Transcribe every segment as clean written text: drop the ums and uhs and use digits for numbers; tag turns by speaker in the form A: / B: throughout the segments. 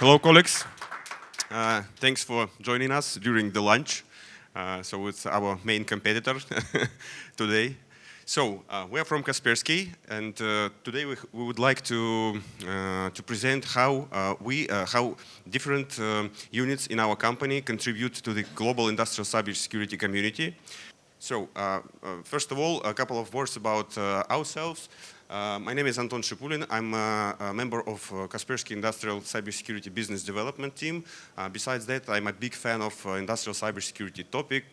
A: Hello, colleagues. Thanks for joining us during the lunch. So it's our main competitor today. So we are from Kaspersky, and today we would like to present how how different units in our company contribute to the global industrial cybersecurity community. So first of all, a couple of words about ourselves. My name is Anton Shipulin. I'm a member of Kaspersky Industrial Cybersecurity Business Development Team. Besides that, I'm a big fan of industrial cybersecurity topic.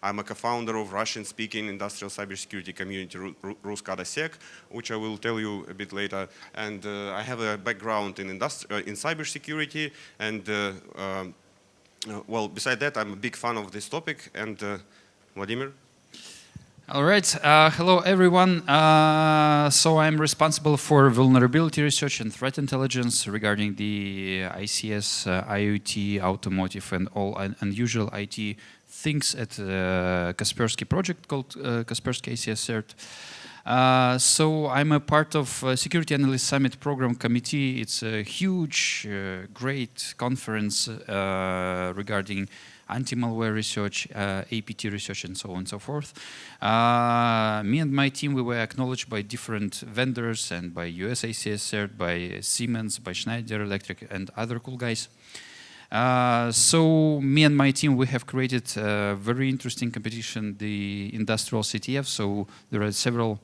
A: I'm a co-founder of Russian-speaking industrial cybersecurity community, Ruskada-Sec, which I will tell you a bit later. And I have a background in cybersecurity. And well, beside that, I'm a big fan of this topic. And Vladimir?
B: All right. Hello, everyone. So I'm responsible for vulnerability research and threat intelligence regarding the ICS, IoT, automotive, and all unusual IT things at Kaspersky project called Kaspersky ICS CERT. So I'm a part of Security Analyst Summit Program Committee. It's a huge, great conference regarding anti-malware research, APT research, and so on and so forth. Me and my team, we were acknowledged by different vendors and by US ICS CERT, by Siemens, by Schneider Electric, and other cool guys. So me and my team, we have created a very interesting competition, the industrial CTF. So there are several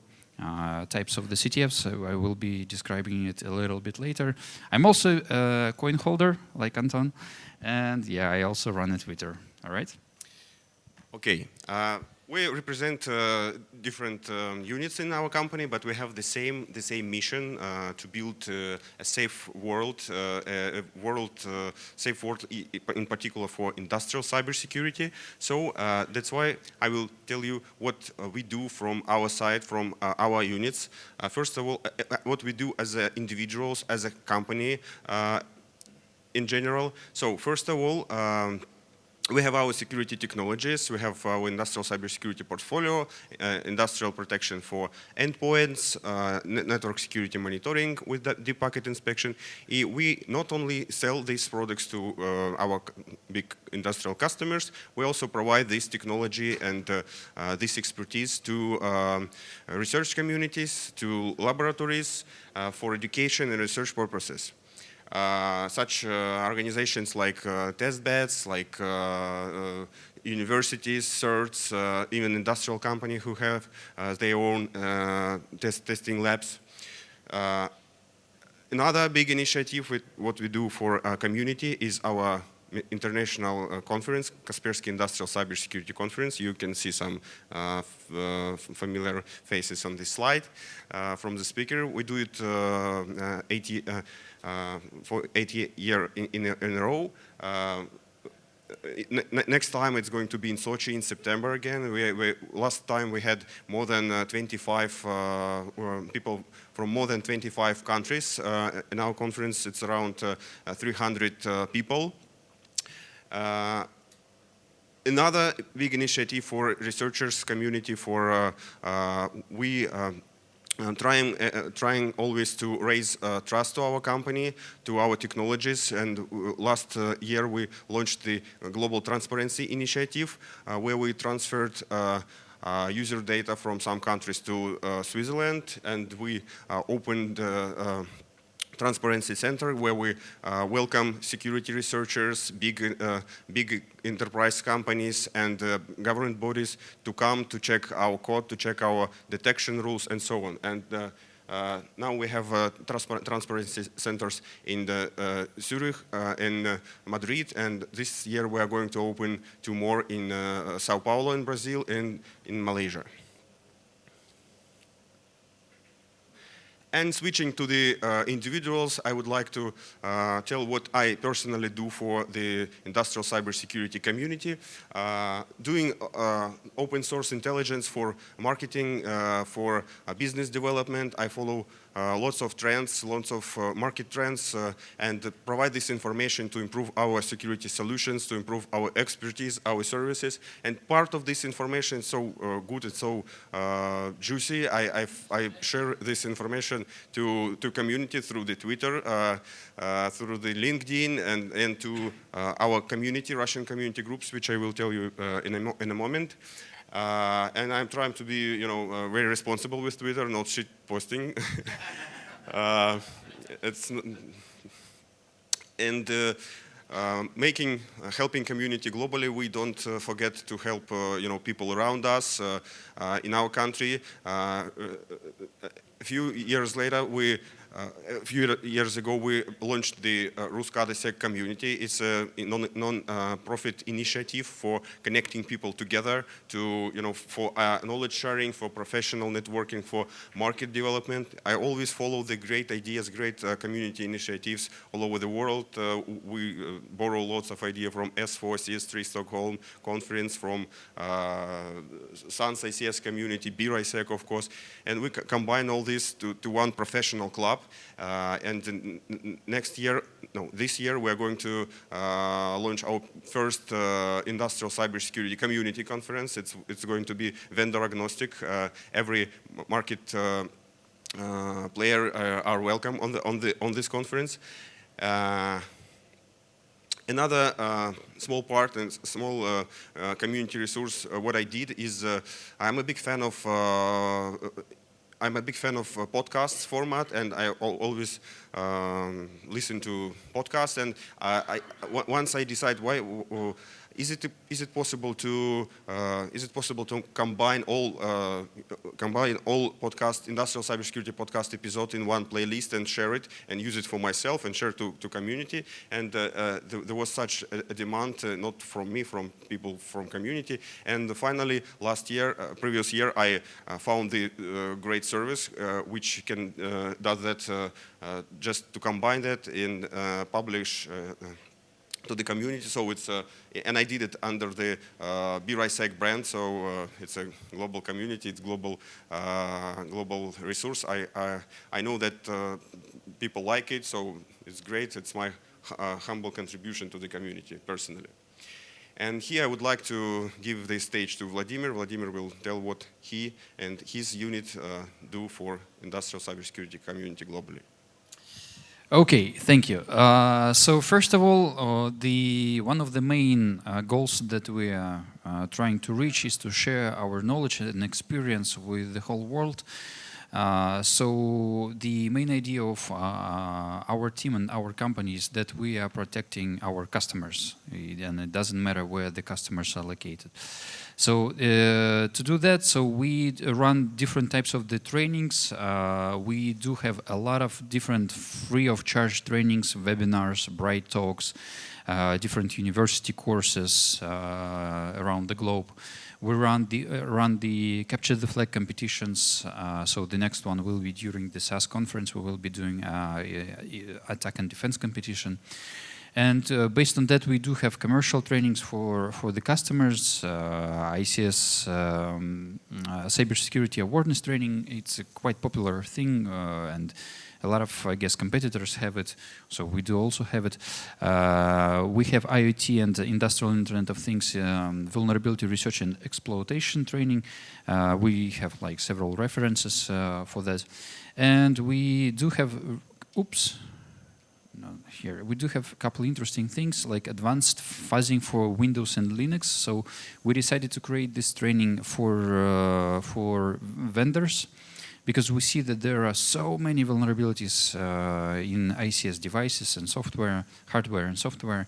B: types of the CTF, so I will be describing it a little bit later. I'm also a coin holder, like Anton. And yeah, I also run a Twitter. All right.
A: Okay. We represent different units in our company, but we have the same mission to build a safe world, safe world in particular for industrial cybersecurity. So that's why I will tell you what we do from our side, from our units. First of all, what we do as individuals, as a company. In general. So first of all, we have our security technologies, we have our industrial cybersecurity portfolio, industrial protection for endpoints, network security monitoring with the deep packet inspection. We not only sell these products to our big industrial customers, we also provide this technology and this expertise to research communities, to laboratories for education and research purposes. Such organizations like testbeds, like universities, CERTs, even industrial companies who have their own testing labs. Another big initiative with what we do for our community is our international conference, Kaspersky Industrial Cybersecurity Conference. You can see some familiar faces on this slide from the speaker. We do it for 80 years in a row. Next time it's going to be in Sochi in September again. Last time we had more than 25 people from more than 25 countries. In our conference it's around 300 people. Another big initiative for researchers community for trying always to raise trust to our company, to our technologies. And last year we launched the Global Transparency Initiative, where we transferred user data from some countries to Switzerland, and we opened Transparency Center, where we welcome security researchers, big enterprise companies, and government bodies to come to check our code, to check our detection rules, and so on. And now we have transparency centers in Zurich, in Madrid, and this year we are going to open 2 more in Sao Paulo in Brazil and in Malaysia. And switching to the individuals, I would like to tell what I personally do for the industrial cybersecurity community. Doing open source intelligence for marketing, for business development. I follow lots of trends, lots of market trends, and provide this information to improve our security solutions, to improve our expertise, our services. And part of this information is so good, it's so juicy. I share this information to community through the Twitter, through the LinkedIn, and to our community, Russian community groups, which I will tell you in a moment. And I'm trying to be, very responsible with Twitter, not shit posting. Helping community globally, we don't forget to help, people around us in our country. A few years ago, we launched the Ruskadesec community. It's a non-profit initiative for connecting people together for knowledge sharing, for professional networking, for market development. I always follow the great ideas, great community initiatives all over the world. We borrow lots of ideas from S4, CS3 Stockholm conference, from SANS ICS community, BIR-ISEC, of course, and we combine all this to one professional club. And this year we are going to launch our first industrial cybersecurity community conference. It's going to be vendor agnostic. Every market player are welcome on this conference. Another small part and small community resource. What I did is I'm a big fan of podcasts format, and I always listen to podcasts. And once I decide is it possible to combine all podcast industrial cybersecurity podcast episode in one playlist and share it and use it for myself and share to community. And there was such a demand, not from me, from people from community. And finally, previous year, I found the great service which can does that just to combine that and publish to the community. So it's and I did it under the BIR-ISEC brand. So it's a global community, it's global resource. I know that people like it, so it's great. It's my humble contribution to the community personally. And here I would like to give the stage to Vladimir. Vladimir will tell what he and his unit do for industrial cybersecurity community globally.
B: Okay, thank you. So first of all, one of the main goals that we are trying to reach is to share our knowledge and experience with the whole world. So the main idea of our team and our company is that we are protecting our customers, and it doesn't matter where the customers are located. So to do that, so we run different types of the trainings. We do have a lot of different free of charge trainings, webinars, bright talks, different university courses around the globe. We run the Capture the Flag competitions. So the next one will be during the SAS conference. We will be doing attack and defense competition. And based on that, we do have commercial trainings for the customers, ICS cybersecurity awareness training. It's a quite popular thing, and a lot of, I guess, competitors have it, so we do also have it. We have IoT and Industrial Internet of Things vulnerability research and exploitation training. We have like several references for that. And we do have, here we do have a couple interesting things like advanced fuzzing for Windows and Linux. So we decided to create this training for vendors, because we see that there are so many vulnerabilities in ICS devices and software, hardware and software,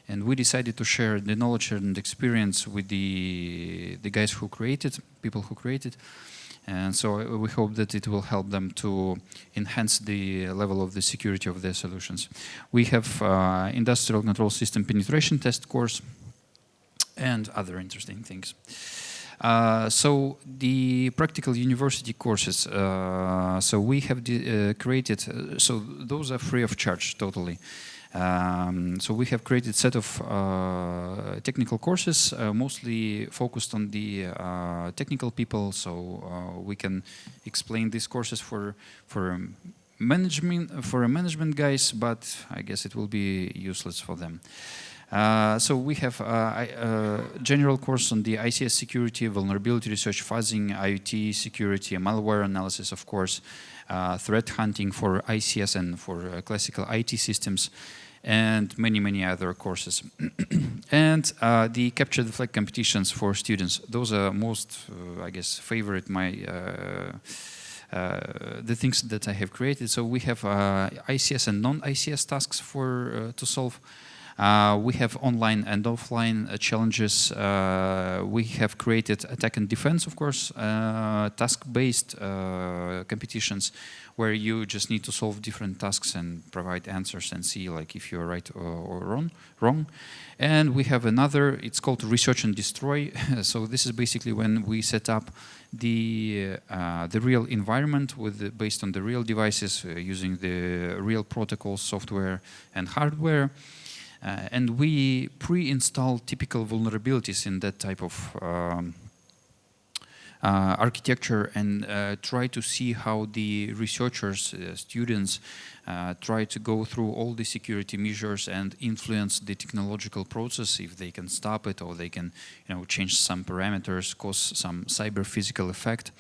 B: and we decided to share the knowledge and experience with the guys who created, people who created. And so we hope that it will help them to enhance the level of the security of their solutions. We have industrial control system penetration test course and other interesting things. So the practical university courses, so we have created, so those are free of charge totally. So we have created a set of technical courses, mostly focused on the technical people. So we can explain these courses for management guys, but I guess it will be useless for them. So we have a general course on the ICS security, vulnerability research, fuzzing, IoT security, malware analysis, of course, threat hunting for ICS and for classical IT systems, and many other courses. And the capture the flag competitions for students. Those are most, I guess, favorite the things that I have created. So we have ICS and non-ICS tasks to solve. We have online and offline challenges. We have created attack and defense, of course, task-based competitions where you just need to solve different tasks and provide answers and see like if you're right or wrong. And we have another, it's called Research and Destroy. So this is basically when we set up the real environment based on the real devices using the real protocols, software and hardware. And we pre-install typical vulnerabilities in that type of architecture and try to see how the researchers, students, try to go through all the security measures and influence the technological process if they can stop it or they can, change some parameters, cause some cyber-physical effect.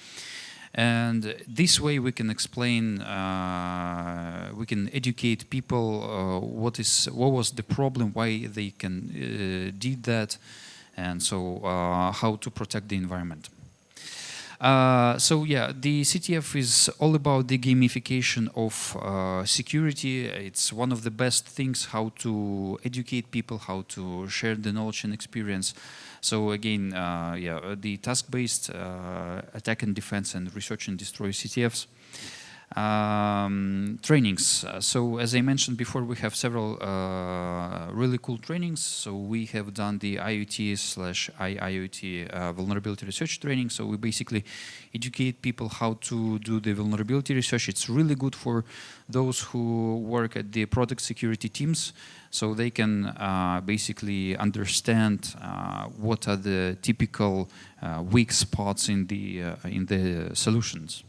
B: And this way we can explain, we can educate people what was the problem, why they did that, and so how to protect the environment. So yeah, the CTF is all about the gamification of security. It's one of the best things how to educate people, how to share the knowledge and experience. So again, the task-based attack and defense and research and destroy CTFs. Trainings. So as I mentioned before, we have several really cool trainings. So we have done the IoT/IIoT vulnerability research training. So we basically educate people how to do the vulnerability research. It's really good for those who work at the product security teams. So they can basically understand what are the typical weak spots in the solutions.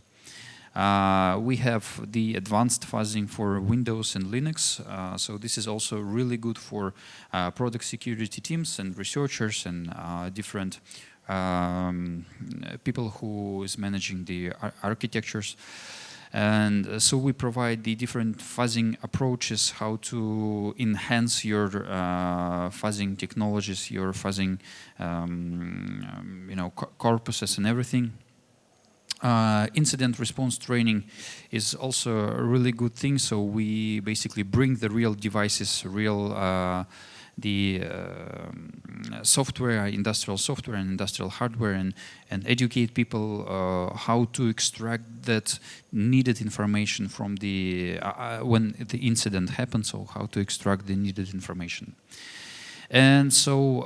B: We have the advanced fuzzing for Windows and Linux. So this is also really good for product security teams and researchers and different people who is managing the architectures. And so we provide the different fuzzing approaches, how to enhance your fuzzing technologies, your fuzzing corpuses and everything. Incident response training is also a really good thing. So we basically bring the real devices, software, industrial software and industrial hardware, and educate people how to extract that needed information from when the incident happens, so how to extract the needed information. And so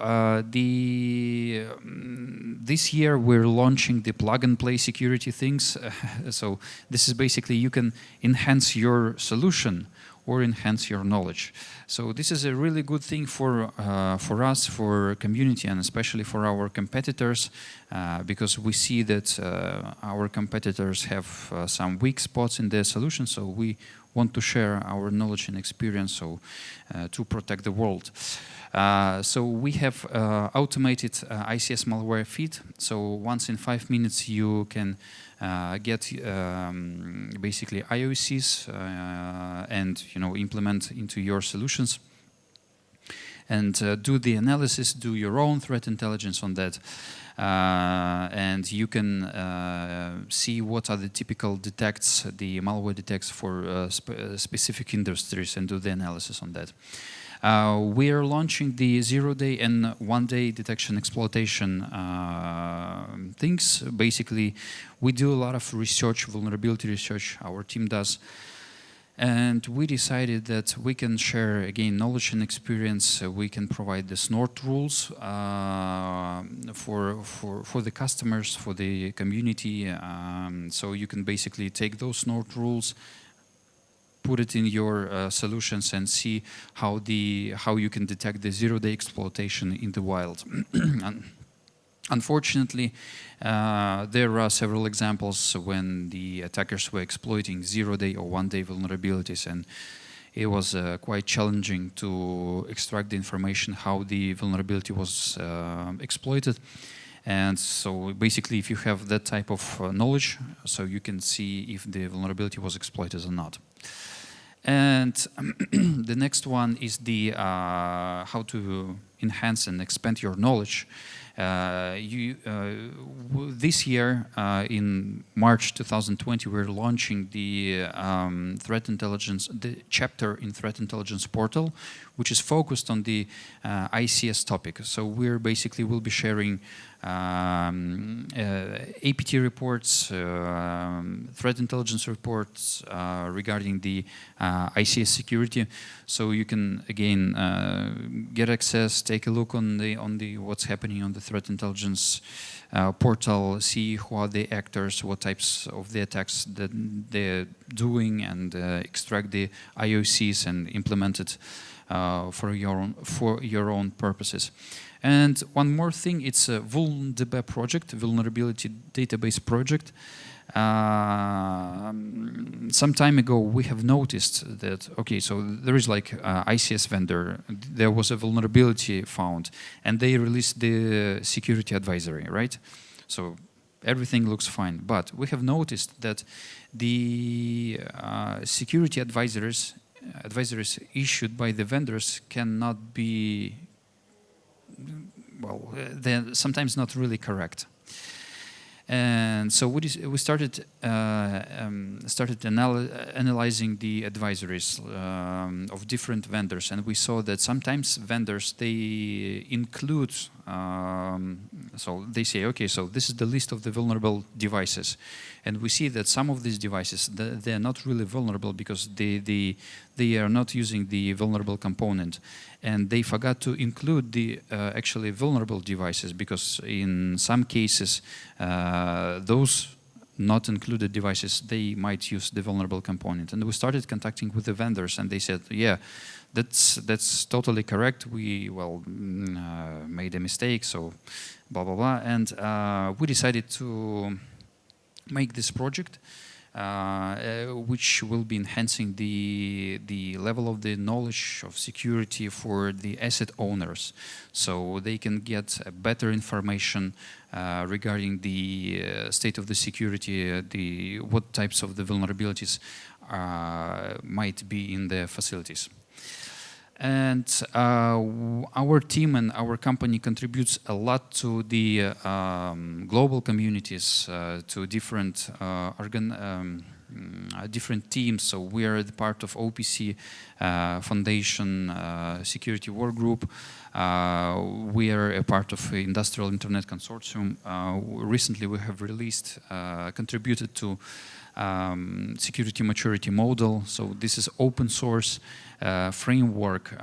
B: this year we're launching the plug-and-play security things. So this is basically you can enhance your solution or enhance your knowledge. So this is a really good thing for us, for community, and especially for our competitors, because we see that our competitors have some weak spots in their solution. So we want to share our knowledge and experience to protect the world. So we have automated ICS malware feed. So once in 5 minutes you can get basically IOCs and implement into your solutions and do the analysis, do your own threat intelligence on that. And you can see what are the typical detects, the malware detects for specific industries, and do the analysis on that. We are launching the 0-day and 1-day detection exploitation things. Basically, we do a lot of research, vulnerability research, our team does. And we decided that we can share, again, knowledge and experience. We can provide the snort rules for the customers, for the community. So you can basically take those snort rules, put it in your solutions and see how you can detect the zero-day exploitation in the wild. Unfortunately, there are several examples when the attackers were exploiting zero-day or one-day vulnerabilities, and it was quite challenging to extract the information how the vulnerability was exploited. And so basically, if you have that type of knowledge, so you can see if the vulnerability was exploited or not. And the next one is the how to enhance and expand your knowledge. This year, in March 2020, we're launching the threat intelligence, the chapter in threat intelligence portal, which is focused on the ICS topic. So we'll be sharing APT reports, threat intelligence reports regarding the ICS security. So you can again get access, take a look on the what's happening on the threat intelligence portal, see who are the actors, what types of the attacks that they're doing, and extract the IOCs and implement it for your own purposes. And one more thing, it's a VulnDB project, vulnerability database project. Some time ago, we have noticed that, okay, so there is like ICS vendor, there was a vulnerability found, and they released the security advisory, right? So everything looks fine, but we have noticed that the security advisories issued by the vendors cannot be, well, they're sometimes not really correct. And so we started analyzing the advisories of different vendors, and we saw that sometimes vendors, they include, so they say, okay, so this is the list of the vulnerable devices, and we see that some of these devices, they're not really vulnerable because they are not using the vulnerable component, and they forgot to include the actually vulnerable devices, because in some cases those not included devices, they might use the vulnerable component. And we started contacting with the vendors, and they said, yeah, that's totally correct. We made a mistake, so blah blah blah. And we decided to make this project, which will be enhancing the level of the knowledge of security for the asset owners, so they can get better information regarding the state of the security, what types of the vulnerabilities might be in the facilities. And our team and our company contributes a lot to the global communities, to different different teams. So we are the part of OPC Foundation Security Work Group. We are a part of Industrial Internet Consortium. Recently we have released, contributed to security maturity model. So this is open source framework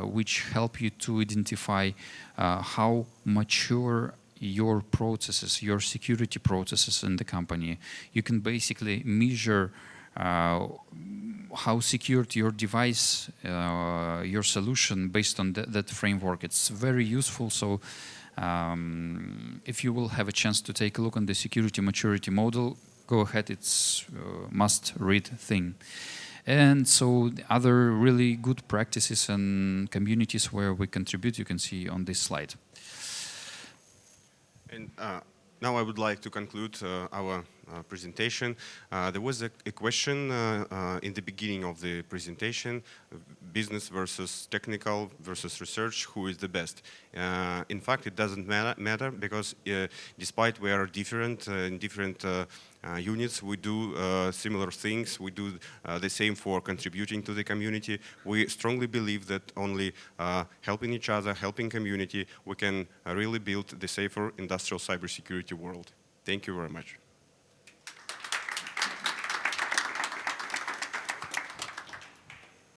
B: which help you to identify how mature your processes, your security processes in the company. You can basically measure how secured your device, your solution, based on that framework. It's very useful. So if you will have a chance to take a look on the security maturity model, go ahead, it's a must-read thing. And so the other really good practices and communities where we contribute, you can see on this slide.
A: And now I would like to conclude our presentation. There was a question in the beginning of the presentation, business versus technical versus research, who is the best? In fact, it doesn't matter because despite we are different in different units, we do similar things. We do the same for contributing to the community. We strongly believe that only helping each other, helping community, we can really build the safer industrial cybersecurity world. Thank you very much.